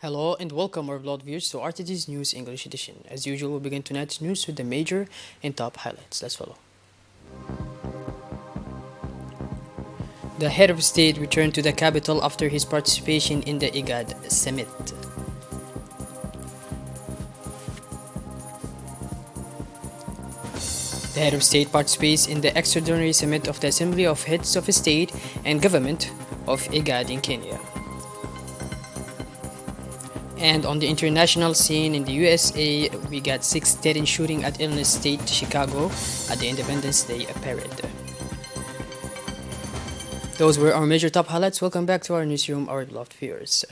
Hello and welcome our blood viewers to RTG's News English Edition. As usual, we'll begin tonight's news with the major and top highlights. Let's follow. The head of state returned to the capital after his participation in the IGAD summit. The head of state participates in the extraordinary summit of the Assembly of Heads of State and Government of IGAD in Kenya. And on the international scene in the USA, we got 6 dead in shooting at Illinois State, Chicago at the Independence Day parade. Those were our major top highlights. Welcome back to our newsroom, our beloved viewers.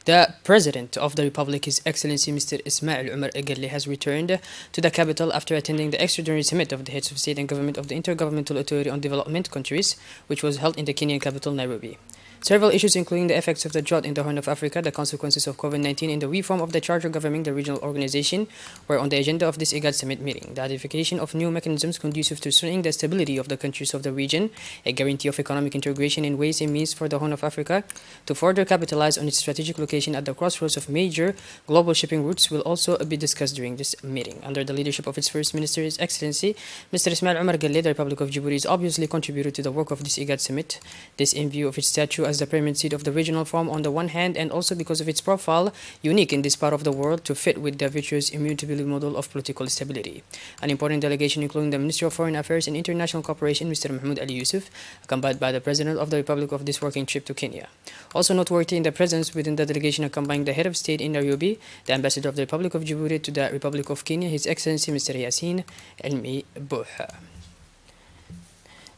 The President of the Republic, His Excellency Mr. Ismail Omar Guelleh, has returned to the capital after attending the extraordinary summit of the heads of state and government of the Intergovernmental Authority on Development Countries, which was held in the Kenyan capital, Nairobi. Several issues, including the effects of the drought in the Horn of Africa, the consequences of COVID-19, and the reform of the charter governing the regional organization, were on the agenda of this IGAD summit meeting. The identification of new mechanisms conducive to strengthening the stability of the countries of the region, a guarantee of economic integration, and ways and means for the Horn of Africa to further capitalize on its strategic location at the crossroads of major global shipping routes will also be discussed during this meeting. Under the leadership of its First Minister, His Excellency Mr. Ismail Omar Guelleh, the Republic of Djibouti has obviously contributed to the work of this IGAD summit. This in view of its stature as the permanent seat of the regional forum on the one hand, and also because of its profile, unique in this part of the world, to fit with the virtuous immutability model of political stability. An important delegation, including the Minister of Foreign Affairs and International Cooperation, Mr. Mahmoud Ali Yusuf, accompanied by the President of the Republic of this working trip to Kenya. Also noteworthy in the presence within the delegation accompanying the head of state in Nairobi, the Ambassador of the Republic of Djibouti to the Republic of Kenya, His Excellency Mr. Yasin Elmi Bouha.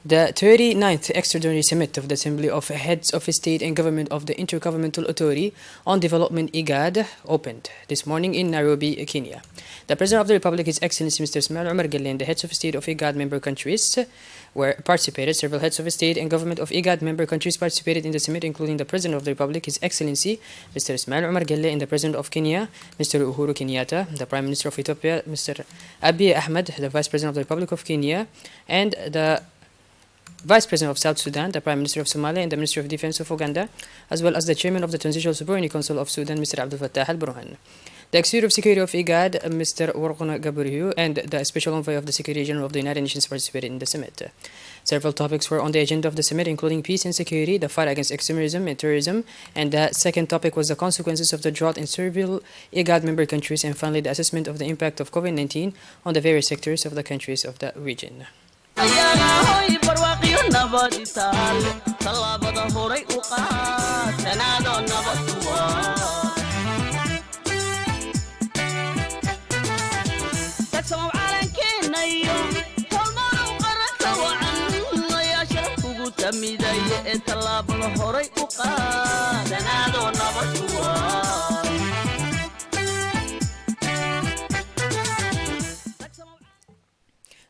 The 39th Extraordinary Summit of the Assembly of Heads of State and Government of the Intergovernmental Authority on Development IGAD opened this morning in Nairobi, Kenya. The President of the Republic, His Excellency Mr. Ismail Omar Guelleh, and the heads of state of IGAD member countries were participated. Several heads of state and government of IGAD member countries participated in the summit, including the President of the Republic, His Excellency Mr. Ismail Omar Guelleh, and the President of Kenya, Mr. Uhuru Kenyatta, the Prime Minister of Ethiopia, Mr. Abiy Ahmed, the Vice President of the Republic of Kenya, and the Vice President of South Sudan, the Prime Minister of Somalia, and the Minister of Defense of Uganda, as well as the Chairman of the Transitional Sovereignty Council of Sudan, Mr. Abdel Fattah al-Burhan. The Executive of Security of IGAD, Mr. Warquna Gabriel, and the Special Envoy of the Secretary General of the United Nations participated in the summit. Several topics were on the agenda of the summit, including peace and security, the fight against extremism and terrorism, and the second topic was the consequences of the drought in several IGAD member countries, and finally the assessment of the impact of COVID-19 on the various sectors of the countries of the region.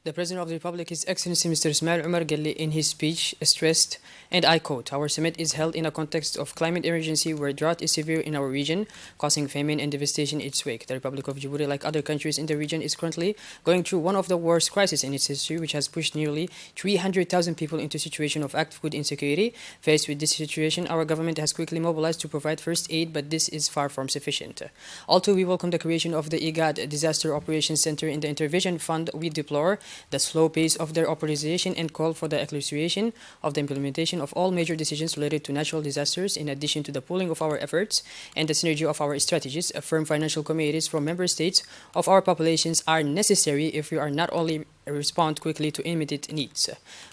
The President of the Republic, His Excellency Mr. Ismail Omar Guelleh, in his speech stressed, and I quote, "Our summit is held in a context of climate emergency where drought is severe in our region, causing famine and devastation in its wake. The Republic of Djibouti, like other countries in the region, is currently going through one of the worst crises in its history, which has pushed nearly 300,000 people into a situation of active food insecurity. Faced with this situation, our government has quickly mobilized to provide first aid, but this is far from sufficient. Also, we welcome the creation of the IGAD Disaster Operations Center in the Intervention Fund. We deplore the slow pace of their authorization and call for the acceleration of the implementation of all major decisions related to natural disasters, in addition to the pooling of our efforts and the synergy of our strategies. Firm financial committees from member states of our populations are necessary if we are not only respond quickly to immediate needs,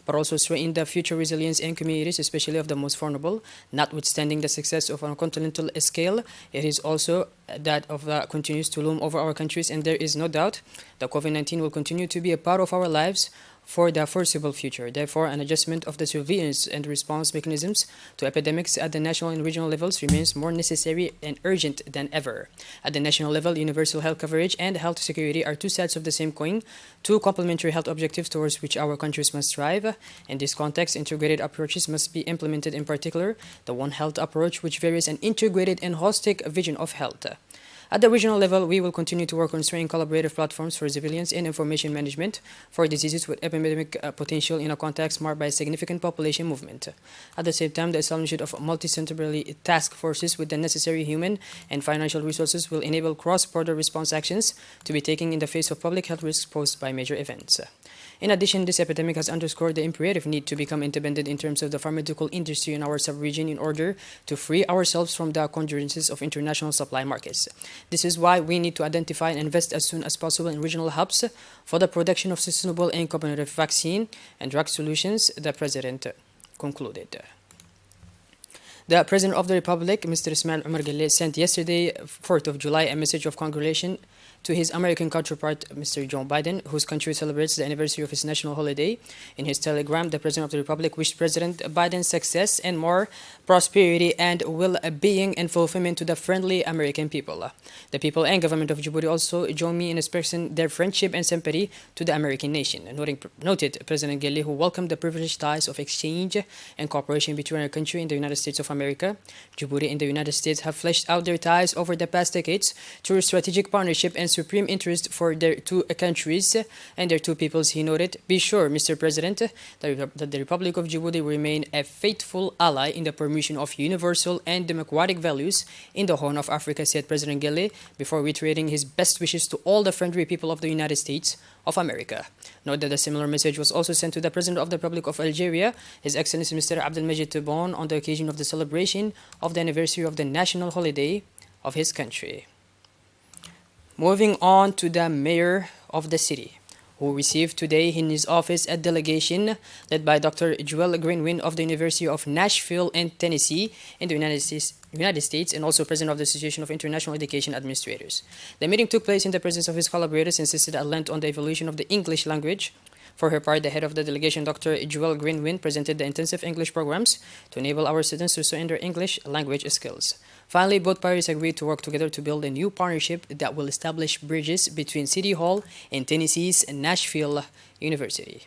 but also strengthen the future resilience in communities, especially of the most vulnerable. Notwithstanding the success of on a continental scale, it is also that of continues to loom over our countries, and there is no doubt that COVID-19 will continue to be a part of our lives for the foreseeable future. Therefore, an adjustment of the surveillance and response mechanisms to epidemics at the national and regional levels remains more necessary and urgent than ever. At the national level, universal health coverage and health security are two sides of the same coin, two complementary health objectives towards which our countries must strive. In this context, integrated approaches must be implemented, in particular, the One Health approach, which varies an integrated and holistic vision of health. At the regional level, we will continue to work on strengthening collaborative platforms for civilians and information management for diseases with epidemic potential in a context marked by significant population movement. At the same time, the establishment of multi-sectoral task forces with the necessary human and financial resources will enable cross-border response actions to be taken in the face of public health risks posed by major events. In addition, this epidemic has underscored the imperative need to become independent in terms of the pharmaceutical industry in our sub-region in order to free ourselves from the conjurances of international supply markets. This is why we need to identify and invest as soon as possible in regional hubs for the production of sustainable and competitive vaccine and drug solutions, the President concluded. The President of the Republic, Mr. Ismail Omar Guelleh, sent yesterday, 4th of July, a message of congratulation to his American counterpart, Mr. Joe Biden, whose country celebrates the anniversary of his national holiday. In his telegram, the President of the Republic wished President Biden success and more prosperity and well-being and fulfillment to the friendly American people. The people and government of Djibouti also join me in expressing their friendship and sympathy to the American nation. Noted President Guelleh, who welcomed the privileged ties of exchange and cooperation between our country and the United States of America. Djibouti and the United States have fleshed out their ties over the past decades through strategic partnership and supreme interest for their two countries and their two peoples, he noted. Be sure, Mr. President, that the Republic of Djibouti will remain a faithful ally in the promotion of universal and democratic values in the Horn of Africa, said President Guelleh, before reiterating his best wishes to all the friendly people of the United States of America. Note that a similar message was also sent to the President of the Republic of Algeria, His Excellency Mr. Abdelmajid Tebboune, on the occasion of the celebration of the anniversary of the national holiday of his country. Moving on to the mayor of the city, who received today in his office a delegation led by Dr. Joel Greenwind of the University of Nashville in Tennessee in the United States, and also president of the Association of International Education Administrators. The meeting took place in the presence of his collaborators, insisted at length on the evolution of the English language. For her part, the head of the delegation, Dr. Joel Greenwind, presented the intensive English programs to enable our students to strengthen their English language skills. Finally, both parties agreed to work together to build a new partnership that will establish bridges between City Hall and Tennessee's Nashville University.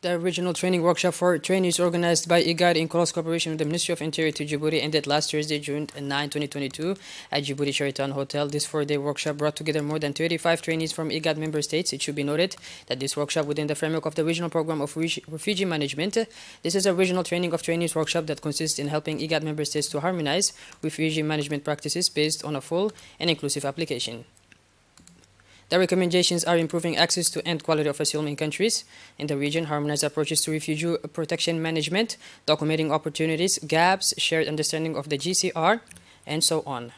The regional training workshop for trainees organized by IGAD in close cooperation with the Ministry of Interior to Djibouti ended last Thursday, June 9, 2022 at Djibouti Sheraton Hotel. This 4-day workshop brought together more than 35 trainees from IGAD member states. It should be noted that this workshop within the framework of the regional program of refugee management. This is a regional training of trainees workshop that consists in helping IGAD member states to harmonize refugee management practices based on a full and inclusive application. The recommendations are improving access to and quality of asylum in countries in the region, harmonized approaches to refugee protection management, documenting opportunities, gaps, shared understanding of the GCR, and so on.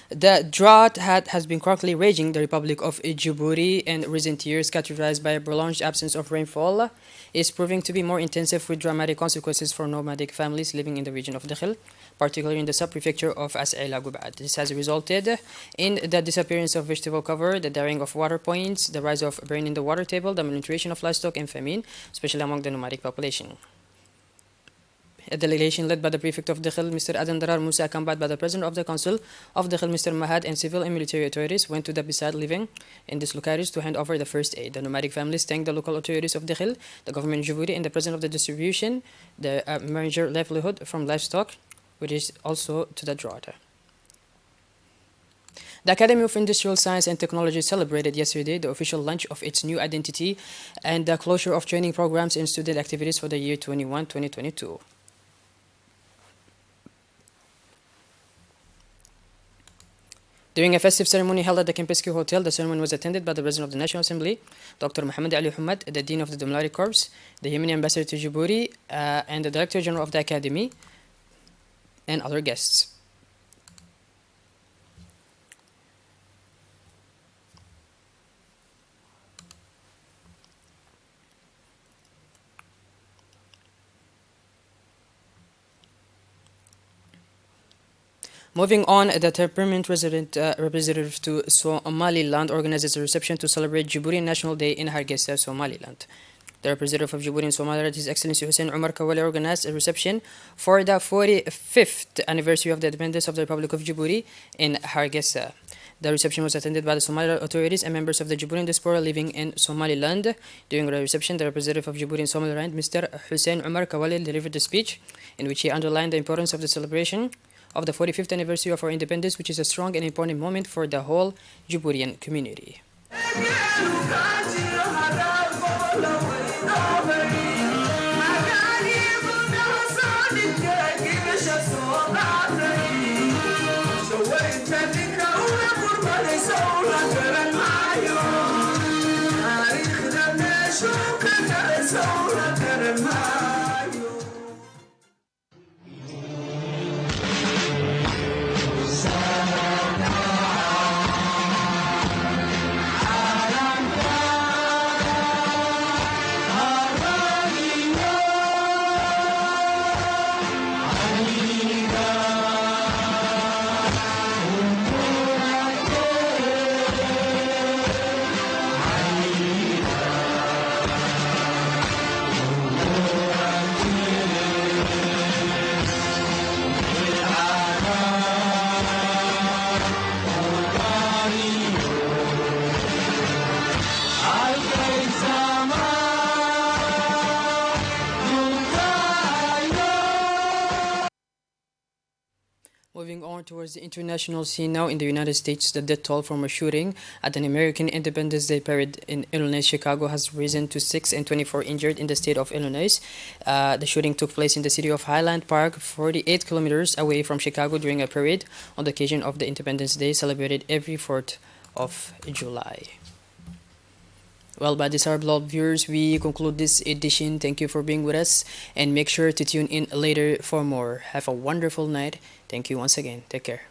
The drought has been currently raging the Republic of Djibouti in recent years, characterized by a prolonged absence of rainfall, is proving to be more intensive with dramatic consequences for nomadic families living in the region of Dakhil, particularly in the sub-prefecture of As'ila Gubad. This has resulted in the disappearance of vegetable cover, the daring of water points, the rise of brain in the water table, the malnutrition of livestock, and famine, especially among the nomadic population. A delegation led by the prefect of Dakhil, Mr. Adan Darar Musa, accompanied by the president of the council of Dakhil, Mr. Mahad, and civil and military authorities, went to the beside living in these localities to hand over the first aid. The nomadic families thanked the local authorities of Dakhil, the government of Djibouti, and the president of the distribution, the major livelihood from livestock, which is also to the drought. The Academy of Industrial Science and Technology celebrated yesterday the official launch of its new identity and the closure of training programs and student activities for the year 2021-2022. During a festive ceremony held at the Kempinski Hotel, the ceremony was attended by the President of the National Assembly, Dr. Mohammed Ali Hamad, the Dean of the Diplomatic Corps, the Yemeni Ambassador to Djibouti, and the Director General of the Academy, and other guests. Moving on, the permanent representative to Somaliland organizes a reception to celebrate Djibouti National Day in Hargeisa, Somaliland. the representative of Djibouti in Somaliland, His Excellency Hussein Omar Kawali, organized a reception for the 45th anniversary of the independence of the Republic of Djibouti in Hargeisa. The reception was attended by the Somaliland authorities and members of the Djiboutian diaspora living in Somaliland. During the reception, the representative of Djibouti in Somaliland, Mr. Hussein Omar Kawali, delivered a speech in which he underlined the importance of the celebration of the 45th anniversary of our independence, which is a strong and important moment for the whole Djiboutian community. Moving on towards the international scene now, in the United States, the death toll from a shooting at an American Independence Day parade in Illinois, Chicago, has risen to 6 and 24 injured in the state of Illinois. The shooting took place in the city of Highland Park, 48 kilometers away from Chicago, during a parade on the occasion of the Independence Day celebrated every 4th of July. Well, by this, our beloved viewers, we conclude this edition. Thank you for being with us, and make sure to tune in later for more. Have a wonderful night. Thank you once again. Take care.